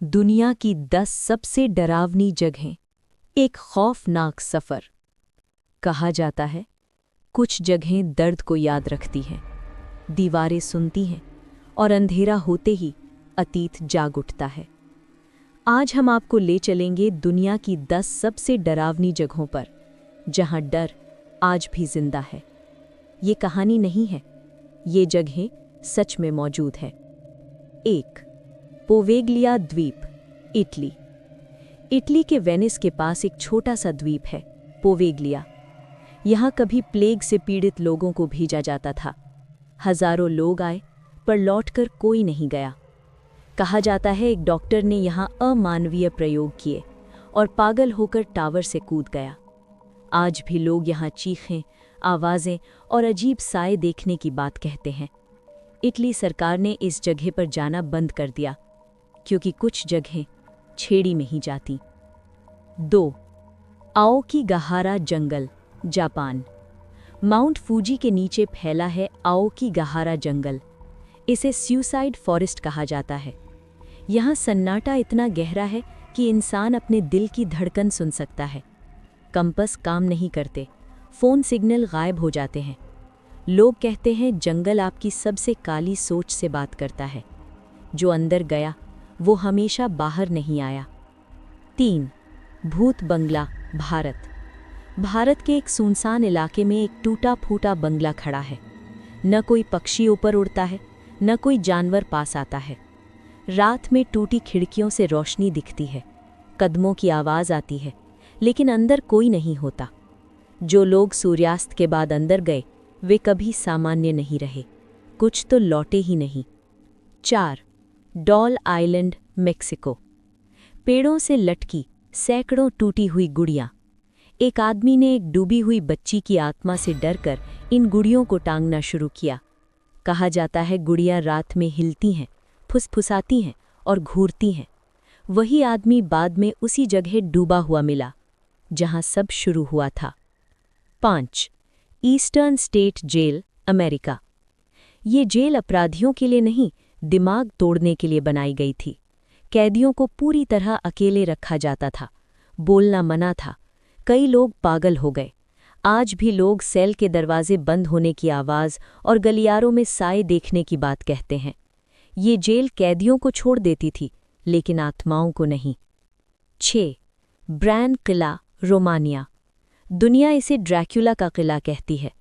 दुनिया की 10 सबसे डरावनी जगहें। एक खौफनाक सफ़र। कहा जाता है कुछ जगहें दर्द को याद रखती हैं, दीवारें सुनती हैं और अंधेरा होते ही अतीत जाग उठता है। आज हम आपको ले चलेंगे दुनिया की 10 सबसे डरावनी जगहों पर, जहां डर आज भी जिंदा है। ये कहानी नहीं है, ये जगहें सच में मौजूद है। 1. पोवेगलिया द्वीप, इटली। इटली के वेनिस के पास एक छोटा सा द्वीप है, पोवेगलिया। यहाँ कभी प्लेग से पीड़ित लोगों को भेजा जाता था। हजारों लोग आए, पर लौटकर कोई नहीं गया। कहा जाता है एक डॉक्टर ने यहाँ अमानवीय प्रयोग किए और पागल होकर टावर से कूद गया। आज भी लोग यहाँ चीखें, आवाज़ें और अजीब साए देखने की बात कहते हैं। इटली सरकार ने इस जगह पर जाना बंद कर दिया, क्योंकि कुछ जगहें छेड़ी में ही जाती। 2. आओकीगाहारा जंगल, जापान। माउंट फूजी के नीचे फैला है आओकीगाहारा जंगल। इसे सुसाइड फॉरेस्ट कहा जाता है। यहाँ सन्नाटा इतना गहरा है कि इंसान अपने दिल की धड़कन सुन सकता है। कंपस काम नहीं करते, फ़ोन सिग्नल गायब हो जाते हैं। लोग कहते हैं जंगल आपकी सबसे काली सोच से बात करता है। जो अंदर गया वो हमेशा बाहर नहीं आया। 3. भूत बंगला, भारत। भारत के एक सुनसान इलाके में एक टूटा फूटा बंगला खड़ा है। न कोई पक्षी ऊपर उड़ता है, न कोई जानवर पास आता है। रात में टूटी खिड़कियों से रोशनी दिखती है, कदमों की आवाज़ आती है, लेकिन अंदर कोई नहीं होता। जो लोग सूर्यास्त के बाद अंदर गए वे कभी सामान्य नहीं रहे, कुछ तो लौटे ही नहीं। 4. Doll island, Mexico. पेड़ों से लटकी सैकड़ों टूटी हुई गुड़ियाँ। एक आदमी ने एक डूबी हुई बच्ची की आत्मा से डरकर इन गुड़ियों को टांगना शुरू किया। कहा जाता है गुड़ियाँ रात में हिलती हैं, फुसफुसाती हैं और घूरती हैं। वही आदमी बाद में उसी जगह डूबा हुआ मिला जहां सब शुरू हुआ था। 5. Eastern state jail, America. ये जेल अपराधियों के लिए नहीं, दिमाग तोड़ने के लिए बनाई गई थी। कैदियों को पूरी तरह अकेले रखा जाता था, बोलना मना था। कई लोग पागल हो गए। आज भी लोग सेल के दरवाजे बंद होने की आवाज़ और गलियारों में साए देखने की बात कहते हैं। ये जेल कैदियों को छोड़ देती थी, लेकिन आत्माओं को नहीं। 6. ब्रैन किला, रोमानिया। दुनिया इसे ड्रैक्युला का किला कहती है।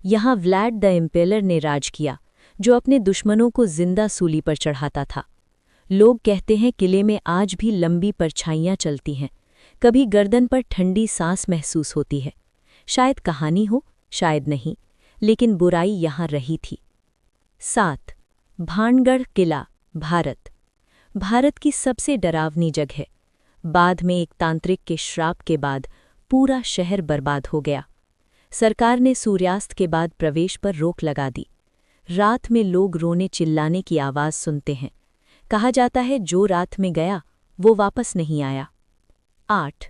यहाँ व्लाड द इम्पेलर ने राज किया, जो अपने दुश्मनों को जिंदा सूली पर चढ़ाता था। लोग कहते हैं किले में आज भी लंबी परछाइयाँ चलती हैं। कभी गर्दन पर ठंडी सांस महसूस होती है। शायद कहानी हो, शायद नहीं, लेकिन बुराई यहाँ रही थी। 7. भानगढ़ किला, भारत। भारत की सबसे डरावनी जगह। बाद में एक तांत्रिक के श्राप के बाद पूरा शहर बर्बाद हो गया। सरकार ने सूर्यास्त के बाद प्रवेश पर रोक लगा दी। रात में लोग रोने चिल्लाने की आवाज़ सुनते हैं। कहा जाता है जो रात में गया वो वापस नहीं आया। 8.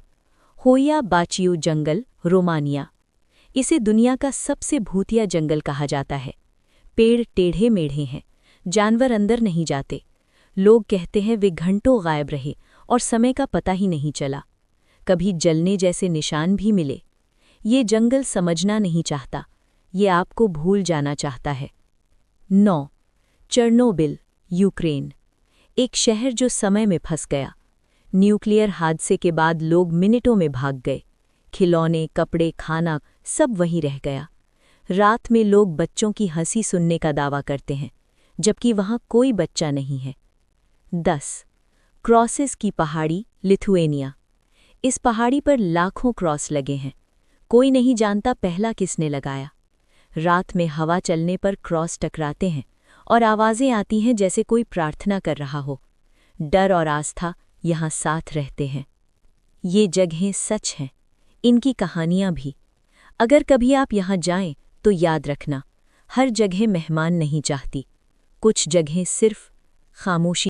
होया बाचियू जंगल, रोमानिया। इसे दुनिया का सबसे भूतिया जंगल कहा जाता है। पेड़ टेढ़े मेढ़े हैं, जानवर अंदर नहीं जाते। लोग कहते हैं वे घंटों गायब रहे और समय का पता ही नहीं चला। कभी जलने जैसे निशान भी मिले। ये जंगल समझना नहीं चाहता, ये आपको भूल जाना चाहता है। 9. Chernobyl, Ukraine. एक शहर जो समय में फंस गया। न्यूक्लियर हादसे के बाद लोग मिनटों में भाग गए। खिलौने, कपड़े, खाना सब वहीं रह गया। रात में लोग बच्चों की हंसी सुनने का दावा करते हैं, जबकि वहाँ कोई बच्चा नहीं है। 10. क्रॉसेस की पहाड़ी, लिथुएनिया। इस पहाड़ी पर लाखों क्रॉस लगे हैं। कोई नहीं जानता पहला किसने लगाया। रात में हवा चलने पर क्रॉस टकराते हैं और आवाज़ें आती हैं जैसे कोई प्रार्थना कर रहा हो। डर और आस्था यहाँ साथ रहते हैं। ये जगहें सच हैं, इनकी कहानियाँ भी। अगर कभी आप यहाँ जाएं तो याद रखना, हर जगह मेहमान नहीं चाहती, कुछ जगहें सिर्फ खामोशी